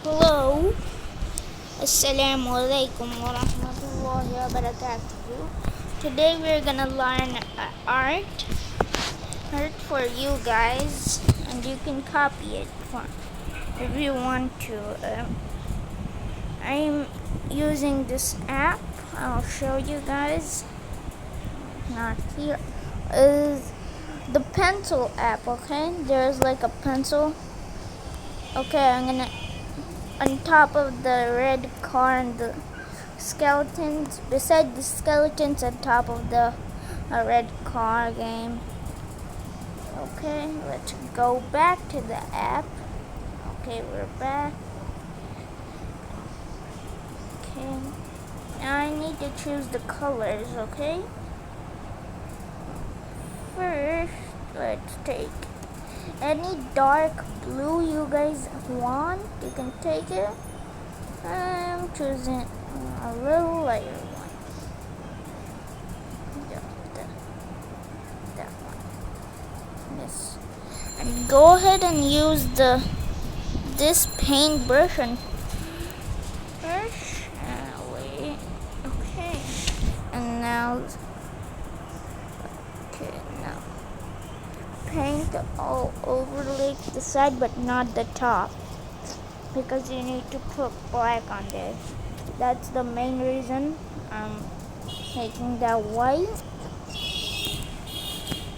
Hello, Assalamualaikum warahmatullahi wabarakatuh. Today we're gonna learn art for you guys, and you can copy it if you want to. I'm using this app. I'll show you guys. Not here. The pencil app. Okay, there's like a pencil. Okay, I'm gonna on top of the red car and the skeletons, beside the skeletons on top of the red car game. Okay, let's go back to the app. Okay, we're back. Okay, now I need to choose the colors. Okay, first let's take any dark blue you guys want. You can take it. I'm choosing a little lighter one. That one. Yes. And go ahead and use this paintbrush and brush. Wait. Okay. And now. Okay. Now paint all over the side, but not the top, because you need to put black on there. That's the main reason I'm making that white.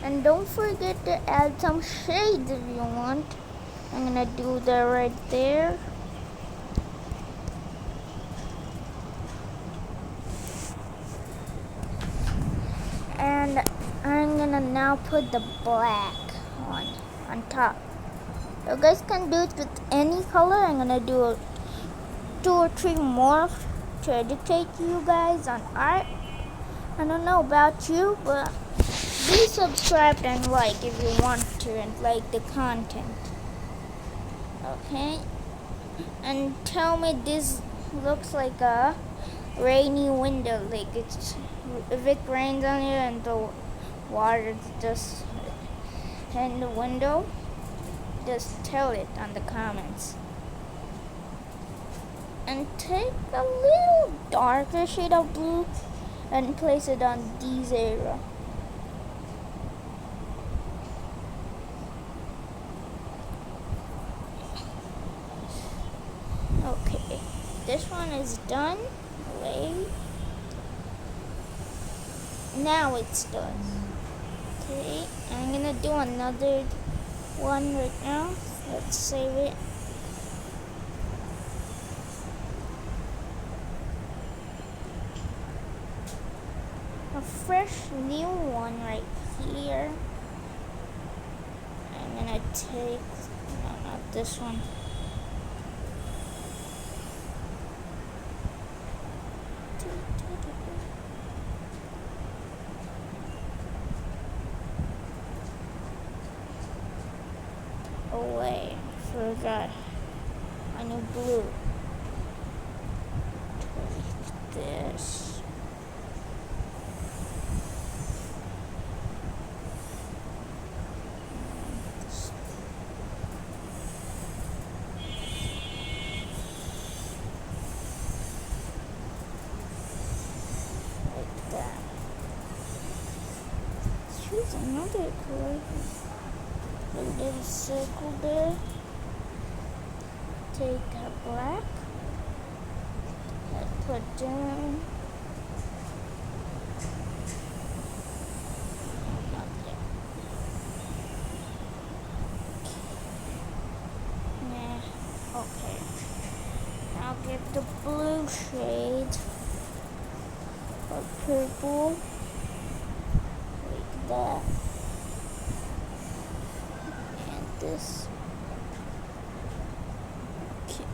And don't forget to add some shades if you want. I'm gonna do that right there. And I'm gonna now put the black on top. You guys can do it with any color. I'm gonna do 2 or 3 more to educate you guys on art. I don't know about you, but be subscribed and like if you want to, and like the content. Okay? And tell me this looks like a rainy window, like it's, if it rains on you and the water just in the window, just tell it on the comments. And take a little darker shade of blue and place it on these area. Okay, this one is done. Wait. Now it's done. Okay, I'm gonna do another one right now. Let's save it. A fresh new one right here. I'm gonna take, no, not this one. Oh wait, forgot. I need blue. Take this. Like that. Choose another color. A little circle there. Take a black and put down. Not there. Nah. Okay. Now get the blue shade of purple. Like that. This. Okay,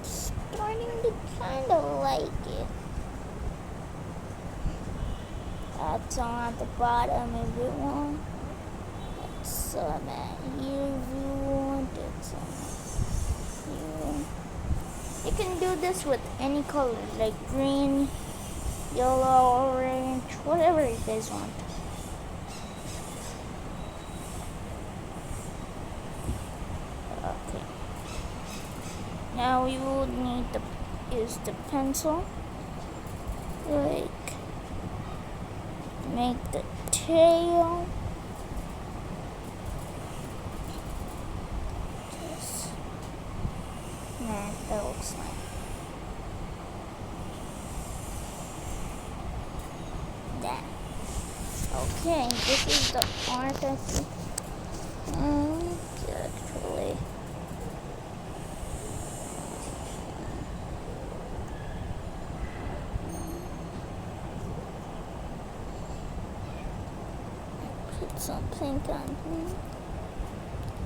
it's starting to kind of like it. Add some at the bottom if you want. Add some at here if you want. Add some here. You can do this with any color, like green, yellow, orange, whatever you guys want. Now we will need to use the pencil, like make the tail. Just, nah, that looks like that. Okay, this is the art I think. Actually. Put some pink on here.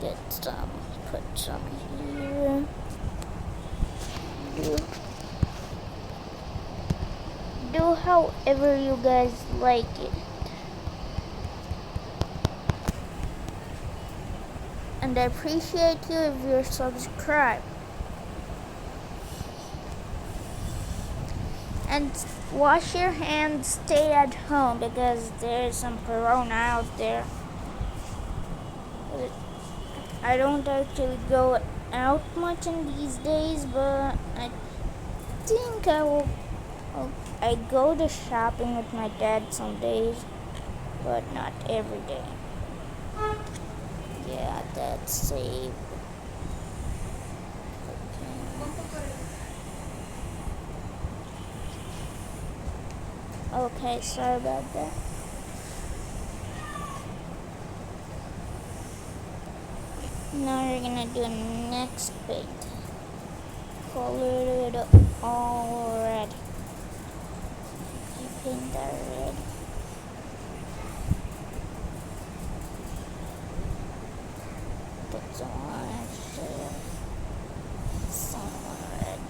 Get some, put some here. Do however you guys like it. And I appreciate you if you're subscribed. And wash your hands, stay at home because there's some corona out there. I don't actually go out much in these days, but I think I go to shopping with my dad some days, but not every day. Yeah, that's safe. Okay, sorry about that. Now we're gonna do next bit. Color it all red. You paint that red. Put some orange there. Some red.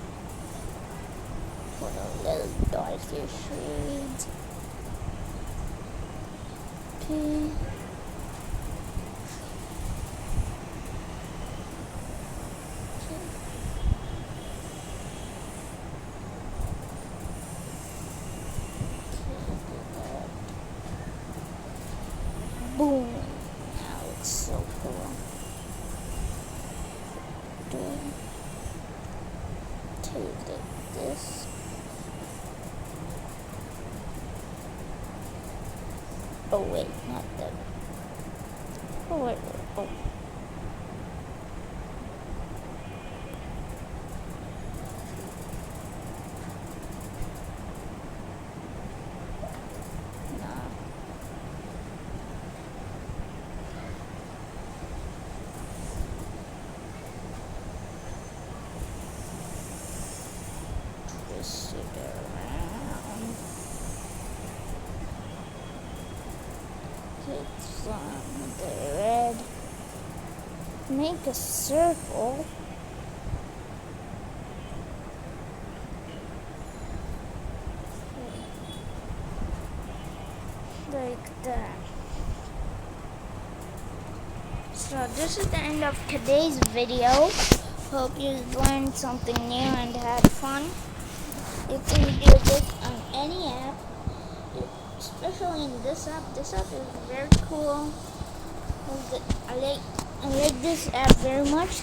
Put a little darker shades. Okay. Boom! That looks so cool. Take like this. Oh wait, not that. Oh wait, oh. Twist it around. Get some of the red. Make a circle. Like that. So this is the end of today's video. Hope you learned something new and had fun. You can do this on any app, especially in this app. This app is very cool. I like this app very much.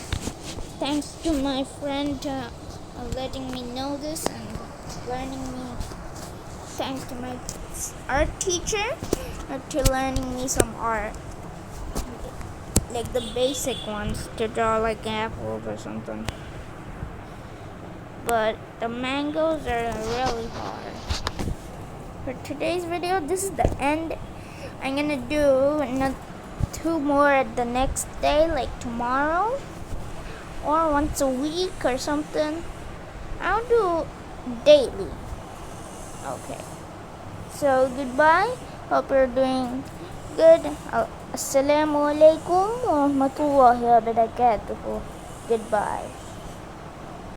Thanks to my friend letting me know this and learning me. Thanks to my art teacher to learning me some art, like the basic ones to draw like apples or something. But the mangoes are really hard. For today's video, this is the end. I'm gonna do 2 more at the next day, like tomorrow, or once a week or something. I'll do daily. Okay. So goodbye. Hope you're doing good. Assalamu alaikum wa rahmatullahi wa barakatuh. Goodbye.